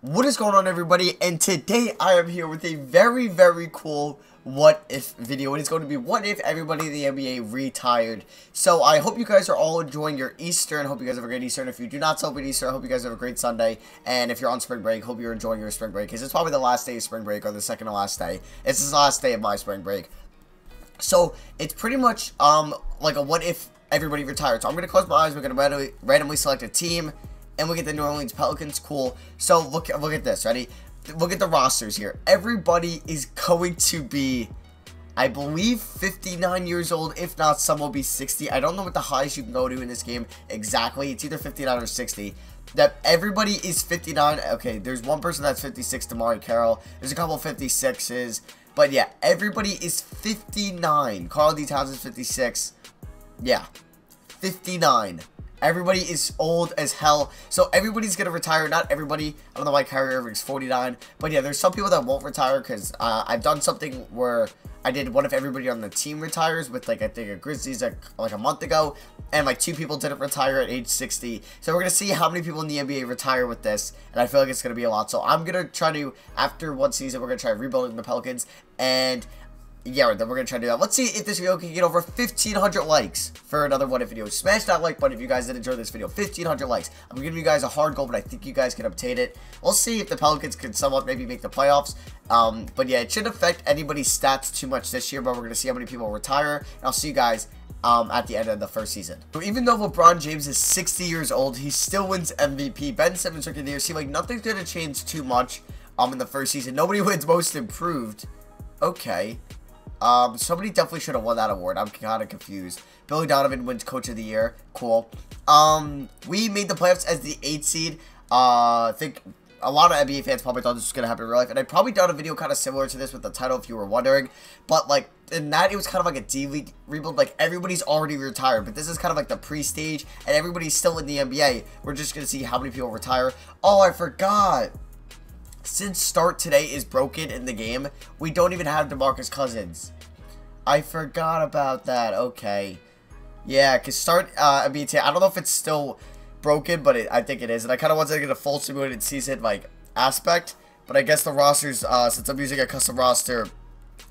What is going on, everybody? And today I am here with a very, very cool what if video. And it's going to be what if everybody in the NBA retired. So I hope you guys are all enjoying your Easter and hope you guys have a great Easter. And if you do not celebrate Easter, I hope you guys have a great Sunday. And if you're on spring break, hope you're enjoying your spring break, because it's probably the last day of spring break or the second to last day. It's the last day of my spring break. So it's pretty much like a what if everybody retired. So I'm going to close my eyes. We're going to randomly select a team. And look at the New Orleans Pelicans. Cool. So look at this. Ready? Look at the rosters here. Everybody is going to be, I believe, 59 years old. If not, some will be 60. I don't know what the highest you can go to in this game exactly. It's either 59 or 60. That everybody is 59. Okay, there's one person that's 56, DeMarre Carroll. There's a couple of 56s. But yeah, everybody is 59. Karl-Anthony Towns is 56. Yeah, 59. Everybody is old as hell, so everybody's going to retire. Not everybody. I don't know why Kyrie Irving's 49. But yeah, there's some people that won't retire because I've done something where I did what if everybody on the team retires with, like, I think a Grizzlies like a month ago. And, like, 2 people didn't retire at age 60. So we're going to see how many people in the NBA retire with this. And I feel like it's going to be a lot. So I'm going to try to, after one season, we're going to try rebuilding the Pelicans. And yeah, then we're going to try to do that. Let's see if this video can get over 1,500 likes for another what if video. Smash that like button if you guys did enjoy this video. 1,500 likes. I'm giving you guys a hard goal, but I think you guys can obtain it. We'll see if the Pelicans can somewhat maybe make the playoffs. But yeah, it shouldn't affect anybody's stats too much this year, but we're going to see how many people retire. And I'll see you guys at the end of the first season. So even though LeBron James is 60 years old, he still wins MVP. Ben Simmons Rookie of the Year. Seems like nothing's going to change too much in the first season. Nobody wins Most Improved. Okay. Somebody definitely should have won that award. I'm kind of confused. Billy Donovan wins Coach of the Year. Cool. We made the playoffs as the 8th seed. I think a lot of NBA fans probably thought this was going to happen in real life. And I'd probably done a video kind of similar to this with the title if you were wondering. But, like, in that, it was kind of like a D-League rebuild. Like, everybody's already retired. But this is kind of like the pre-stage. And everybody's still in the NBA. We're just going to see how many people retire. Oh, I forgot. Since start today is broken in the game, we don't even have DeMarcus Cousins. I forgot about that. Okay. Yeah, because start, I don't know if it's still broken, but I think it is. And I kind of wanted to get a full simulated season, like, aspect. But I guess the rosters, since I'm using a custom roster,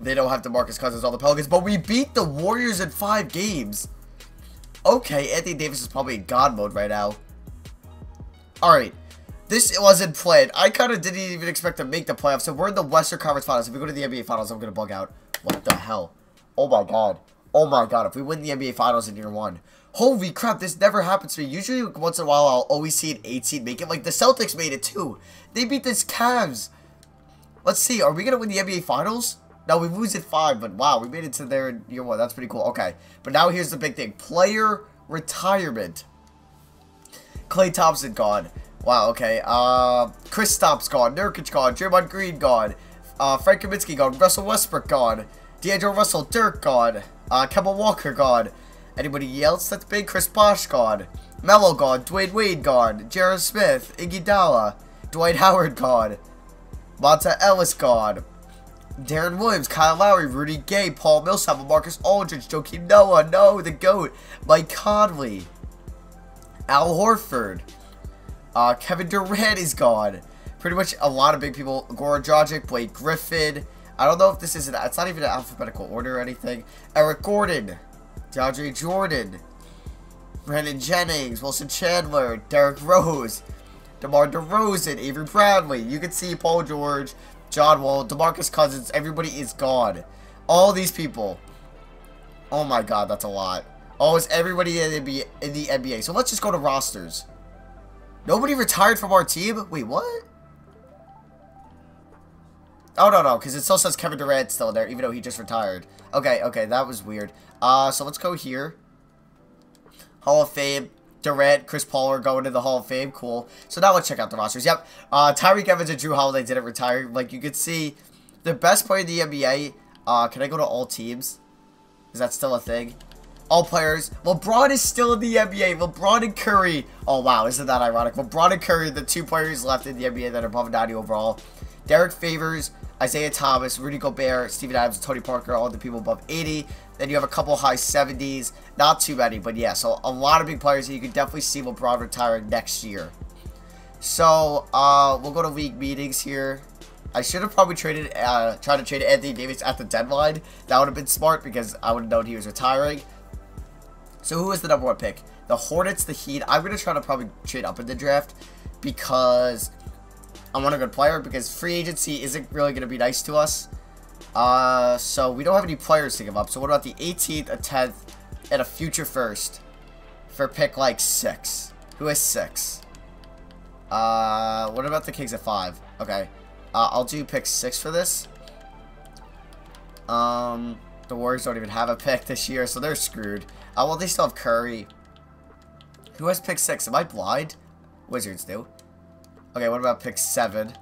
they don't have DeMarcus Cousins on the Pelicans. But we beat the Warriors in 5 games. Okay, Anthony Davis is probably in God mode right now. Alright. This wasn't planned. I kind of didn't even expect to make the playoffs. So we're in the Western Conference Finals. If we go to the NBA Finals, I'm going to bug out. What the hell? Oh my god. Oh my god. If we win the NBA Finals in year 1. Holy crap. This never happens to me. Usually once in a while I'll always see an 8 seed make it. Like the Celtics made it too. They beat this Cavs. Let's see. Are we going to win the NBA Finals? No, we lose at 5. But wow. We made it to there in year 1. That's pretty cool. Okay. But now here's the big thing. Player retirement. Klay Thompson gone. Wow, okay. Kristaps gone. Nurkic gone. Draymond Green gone. Frank Kaminsky gone. Russell Westbrook gone. D'Angelo Russell. Dirk gone. Kemba Walker gone. Anybody else that's big? Chris Bosh gone. Melo gone. Dwayne Wade gone. J.R. Smith. Iguodala. Dwight Howard gone. Monta Ellis gone. Darren Williams. Kyle Lowry. Rudy Gay. Paul Millsap. Marcus Aldridge. Joakim Noah. No, the GOAT. Mike Conley. Al Horford. Kevin Durant is gone. Pretty much a lot of big people. Goran Dragic, Blake Griffin. I don't know if this is it's not even an alphabetical order or anything. Eric Gordon. DeAndre Jordan. Brandon Jennings. Wilson Chandler. Derrick Rose. DeMar DeRozan. Avery Bradley. You can see Paul George. John Wall. DeMarcus Cousins. Everybody is gone. All these people. Oh my god, that's a lot. Oh, it's everybody in the NBA. So let's just go to rosters. Nobody retired from our team? Wait, what? Oh, no, because it still says Kevin Durant still there, even though he just retired. Okay, that was weird. So let's go here. Hall of Fame. Durant, Chris Paul are going to the Hall of Fame. Cool. So now let's check out the rosters. Yep. Tyreek Evans and Drew Holiday didn't retire. Like, you could see, the best player in the NBA. Can I go to all teams? Is that still a thing? All players. LeBron is still in the NBA. LeBron and Curry. Oh, wow. Isn't that ironic? LeBron and Curry are the 2 players left in the NBA that are above 90 overall. Derek Favors, Isaiah Thomas, Rudy Gobert, Steven Adams, and Tony Parker, all the people above 80. Then you have a couple high 70s. Not too many, but yeah. So a lot of big players. And you can definitely see LeBron retiring next year. So, we'll go to league meetings here. I should have probably traded, tried to trade Anthony Davis at the deadline. That would have been smart because I would have known he was retiring. So, who was the number 1 pick? The Hornets, the Heat. I'm going to try to probably trade up in the draft because I want a good player, because free agency isn't really going to be nice to us. So, we don't have any players to give up. So, what about the 18th, a 10th, and a future first for pick like 6? Who has 6? What about the Kings at 5? Okay. I'll do pick 6 for this. The Warriors don't even have a pick this year, so they're screwed. Well, they still have Curry. Who has pick 6? Am I blind? Wizards do. Okay, what about pick 7?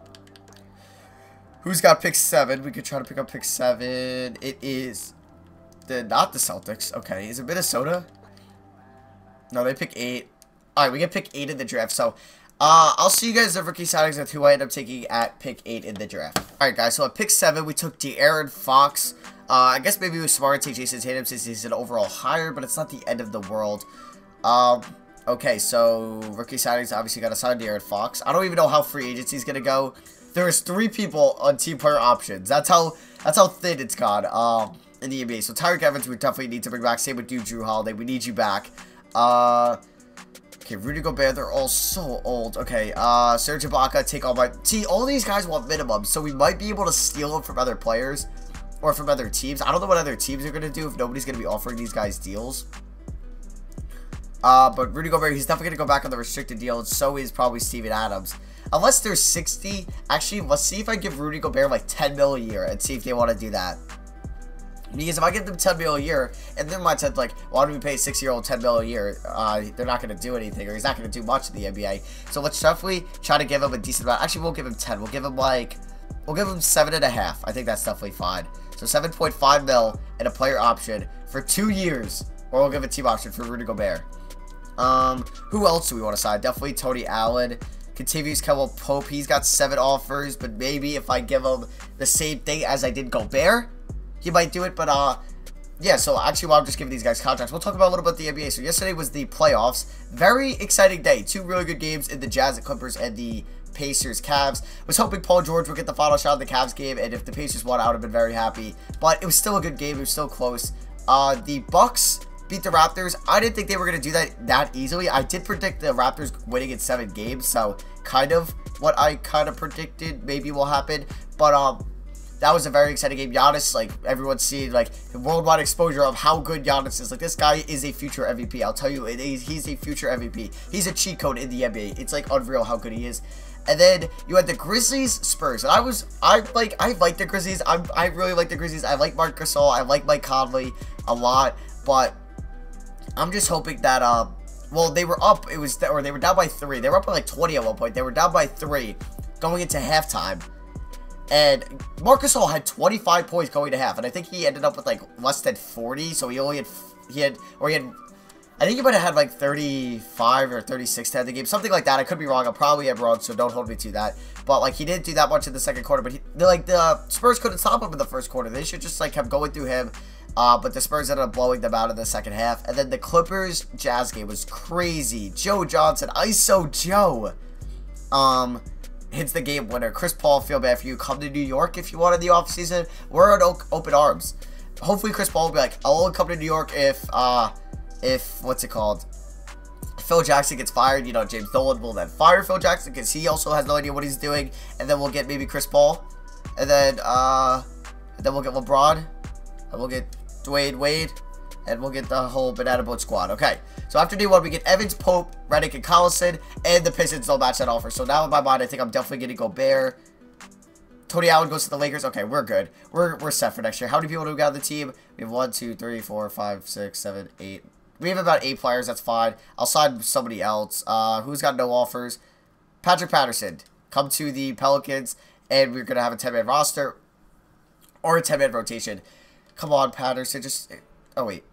Who's got pick 7? We could try to pick up pick 7. It is not the Celtics. Okay, is it Minnesota? No, they pick 8. Alright, we get pick 8 in the draft, so I'll see you guys at rookie signings with who I end up taking at pick 8 in the draft. Alright guys, so at pick 7, we took De'Aaron Fox. I guess maybe it was smart to take Jason Tatum since he's an overall higher, but it's not the end of the world. Okay, so rookie signings obviously got to sign De'Aaron Fox. I don't even know how free agency is going to go. There's 3 people on team player options. That's how thin it's gone in the NBA. So Tyreke Evans, we definitely need to bring back. Same with Drew Holiday. We need you back. Okay, Rudy Gobert, they're all so old. Okay, Serge Ibaka, take all my... See, all these guys want minimums, so we might be able to steal them from other players or from other teams. I don't know what other teams are going to do if nobody's going to be offering these guys deals. But Rudy Gobert, he's definitely going to go back on the restricted deal, and so is probably Steven Adams. Unless there's 60... Actually, let's see if I give Rudy Gobert like 10 mil a year and see if they want to do that. Because if I give them 10 mil a year, and their mindset like, why do we pay a 6-year-old 10 mil a year? They're not going to do anything, or he's not going to do much in the NBA. So let's definitely try to give him a decent amount. Actually, we'll give him 10. We'll give him 7.5. I think that's definitely fine. So 7.5 mil and a player option for 2 years, or we'll give a team option for Rudy Gobert. Who else do we want to sign? Definitely Tony Allen. Kentavious Caldwell-Pope. He's got 7 offers, but maybe if I give him the same thing as I did Gobert, he might do it. But yeah, so actually while I'm just giving these guys contracts, we'll talk about a little bit the NBA. So yesterday was the playoffs. Very exciting day. 2 really good games in the Jazz and Clippers and the Pacers Cavs. Was hoping Paul George would get the final shot of the Cavs game, and if the Pacers won, I would have been very happy. But it was still a good game. It was still close. The Bucks beat the Raptors. I didn't think they were going to do that easily. I did predict the Raptors winning in 7 games, so kind of what I kind of predicted maybe will happen. But that was a very exciting game. Giannis, like, everyone's seeing, like, the worldwide exposure of how good Giannis is. Like, this guy is a future MVP. I'll tell you, he's a future MVP. He's a cheat code in the NBA. It's, like, unreal how good he is. And then you had the Grizzlies, Spurs. And I like the Grizzlies. I really like the Grizzlies. I like Marc Gasol. I like Mike Conley a lot. But I'm just hoping that, well, they were up. Or they were down by 3. They were up by, like, 20 at one point. They were down by 3 going into halftime. And Marc Gasol had 25 points going to half, and I think he ended up with like less than 40. So I think he might have had like 35 or 36 to end the game, something like that. I could be wrong. I probably am wrong, so don't hold me to that. But like he didn't do that much in the second quarter. But the Spurs couldn't stop him in the first quarter. They should just like have going through him. But the Spurs ended up blowing them out in the second half. And then the Clippers Jazz game was crazy. Joe Johnson, ISO Joe, hits the game winner. Chris Paul, feel bad for you. Come to New York if you want in the offseason. We're on open arms. Hopefully Chris Paul will be like, I'll only come to New York if what's it called? Phil Jackson gets fired. You know, James Dolan will then fire Phil Jackson because he also has no idea what he's doing. And then we'll get maybe Chris Paul. And then we'll get LeBron. And we'll get Dwayne Wade. And we'll get the whole Banana Boat squad. Okay. So after D1, we get Evans, Pope, Redick, and Collison. And the Pistons don't match that offer. So now in my mind, I think I'm definitely getting Gobert. Tony Allen goes to the Lakers. Okay, we're good. We're set for next year. How many people do we got on the team? We have 1, 2, 3, 4, 5, 6, 7, 8. We have about 8 players. That's fine. I'll sign somebody else. Who's got no offers? Patrick Patterson. Come to the Pelicans. And we're going to have a 10-man roster. Or a 10-man rotation. Come on, Patterson. Just... Oh, wait.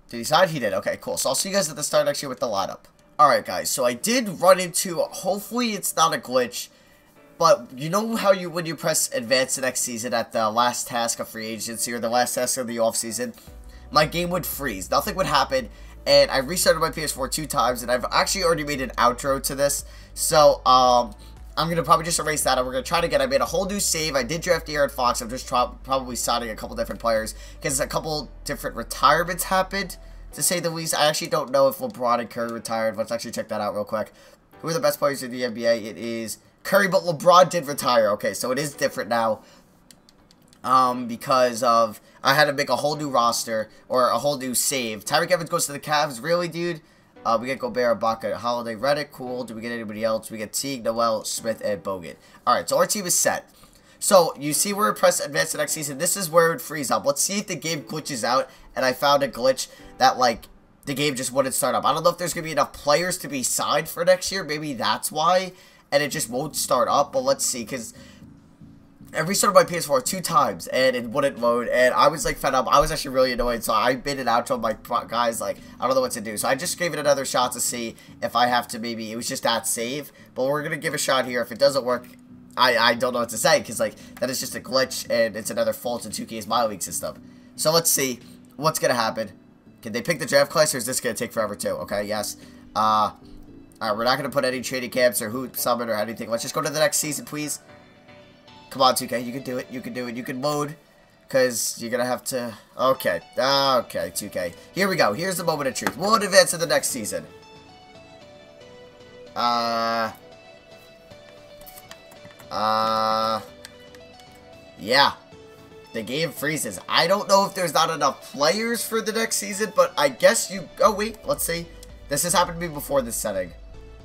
Did he sign? He did. Okay, cool. So I'll see you guys at the start next year with the lineup. Alright, guys. So I did run into... Hopefully it's not a glitch. But you know how when you press advance the next season at the last task of free agency or the last task of the offseason, my game would freeze. Nothing would happen. and I restarted my PS4 2 times, and I've actually already made an outro to this. So, I'm going to probably just erase that, and we're going to try it again. I made a whole new save. I did draft De'Aaron Fox. I'm just probably signing a couple different players, because a couple different retirements happened, to say the least. I actually don't know if LeBron and Curry retired. Let's actually check that out real quick. Who are the best players in the NBA? It is Curry, but LeBron did retire. Okay, so it is different now. Because of, I had to make a whole new roster, or a whole new save. Tyreke Evans goes to the Cavs. Really, dude? We get Gobert, Ibaka, Holiday, Redick. Cool. Do we get anybody else? We get Teague, Noel, Smith, and Bogut. Alright, so our team is set. So, you see where we press advance to next season. This is where it would freeze up. Let's see if the game glitches out. And I found a glitch that, like, the game just wouldn't start up. I don't know if there's going to be enough players to be signed for next year. Maybe that's why. And it just won't start up. But let's see, because I restarted my PS4 2 times, and it wouldn't load, and I was, like, fed up. I was actually really annoyed, so I made it out to my guys, like, I don't know what to do. So I just gave it another shot to see if I have to maybe, it was just that save, but we're going to give a shot here. If it doesn't work, I don't know what to say, because, like, that is just a glitch, and it's another fault in 2K's My League system. So let's see what's going to happen. Can they pick the draft class, or is this going to take forever, too? Okay, yes. Alright, we're not going to put any training camps or hoop summit or anything. Let's just go to the next season, please. Come on, 2K, you can do it, you can do it, you can load, because you're going to have to, okay, 2K, here we go, here's the moment of truth, we'll advance to the next season, yeah, the game freezes. I don't know if there's not enough players for the next season, but I guess you, oh wait, let's see, this has happened to me before this setting,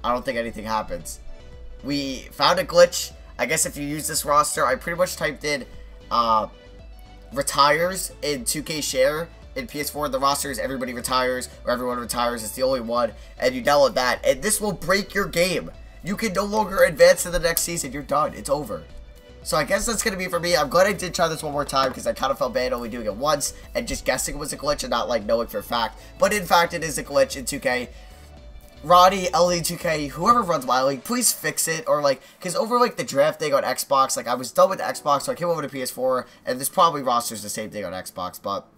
I don't think anything happens, we found a glitch. I guess if you use this roster, I pretty much typed in retires in 2K share in PS4. The roster is everybody retires or everyone retires. It's the only one. And you download that. And this will break your game. You can no longer advance to the next season. You're done. It's over. So I guess that's going to be for me. I'm glad I did try this one more time because I kind of felt bad only doing it once and just guessing it was a glitch and not like knowing for a fact. But in fact, it is a glitch in 2K. Roddy, LE2K, whoever runs my league, please fix it, or like, because over like the draft thing on Xbox, like I was done with Xbox, so I came over to PS4, and this probably rosters the same thing on Xbox, but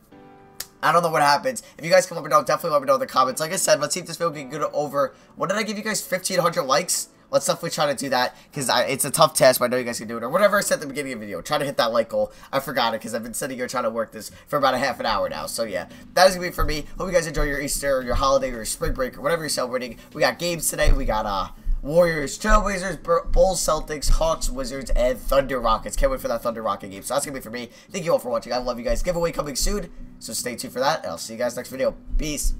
I don't know what happens. If you guys come up and know, definitely let me know in the comments. Like I said, let's see if this video can get over, what did I give you guys, 1,500 likes? Let's definitely try to do that, because it's a tough task, but I know you guys can do it, or whatever I said at the beginning of the video. Try to hit that like goal. I forgot it, because I've been sitting here trying to work this for about a half an hour now. So yeah, that is going to be it for me. Hope you guys enjoy your Easter, or your holiday, or your spring break, or whatever you're celebrating. We got games today. We got Warriors, Trailblazers, Bulls, Celtics, Hawks, Wizards, and Thunder Rockets. Can't wait for that Thunder Rocket game. So that's going to be for me. Thank you all for watching. I love you guys. Giveaway coming soon, so stay tuned for that, and I'll see you guys next video. Peace.